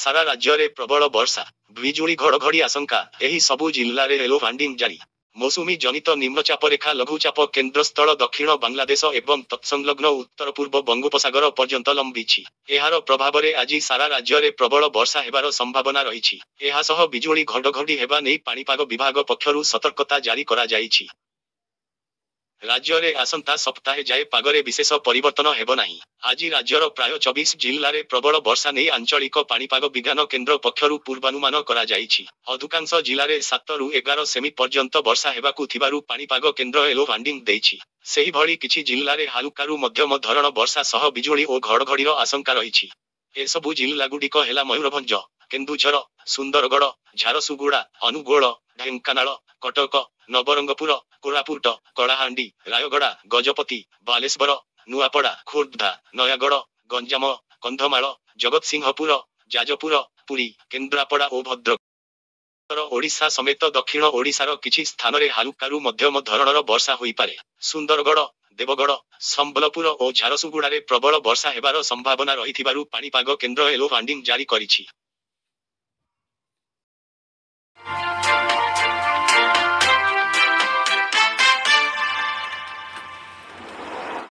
सारा राज्य में प्रबल वर्षा बिजुली घड़घड़ी आशंका एही सबु जिल्ला रे येलो वार्निंग जारी। मौसुमी जनित निम्नचाप रेखा लघुचाप केन्द्रस्थल दक्षिण बांग्लादेश एवं तत्संलग्न उत्तर पूर्व बंगोपसागर पर्यंत लंबीछि। एहार प्रभाव रे आज सारा राज्य में प्रबल वर्षा हेबार संभावना रहिछि। एहा सह बिजुली घड़घड़ी हेबा नै पाणीपाग विभाग पक्षरु सतर्कता जारी करा जाइछि। राज्य रे आसंता सप्ताहे जाए पागरे विशेष परिवर्तन हेब नाही। आज राज्यर प्राय 24 जिल्ला रे प्रबल वर्षा नहीं आंचलिक पाणीपाग विज्ञान केन्द्र पक्षरु पूर्वानुमान करा जाइछि। अधिकांश जिल्ला रे 7 रु 11 सेमी पर्यंत वर्षा हेबाकु थिबारु पाणीपाग केन्द्र येलो वार्निंग देइछि। सेही भଳି किछि जिल्ला रे हालुकारू मध्यम धरण वर्षा सह बिजुली ओ घड़घड़ीर आशंका रहिछि। एसबु जिल्लागुड़िक हेला मयूरभंज, केन्दुझर, सुंदरगढ़, झारसुगुड़ा, अनुगोल, ढेंकानाल, कटक, नवरंगपुर, कोरापुट, कलाहांडी, रायगड़ा, गजपति, बालेश्वर, नुआपड़ा, खोर्धा, नयागढ़, गंजाम, कंधमाल, जगतसिंहपुर, जाजपुर, पुरी, केन्द्रापड़ा और भद्रक। ओडिशा समेत दक्षिण ओडिशार किछि स्थान रे हालुकारू मध्यम धरणर वर्षा होई पारे। सुंदरगढ़, देवगढ़, संबलपुर और झारसुगुड़ा रे प्रबल वर्षा हेबार संभावना रहिथिबारु पाणीपाग केन्द्र येलो वार्निंग जारी करिछि।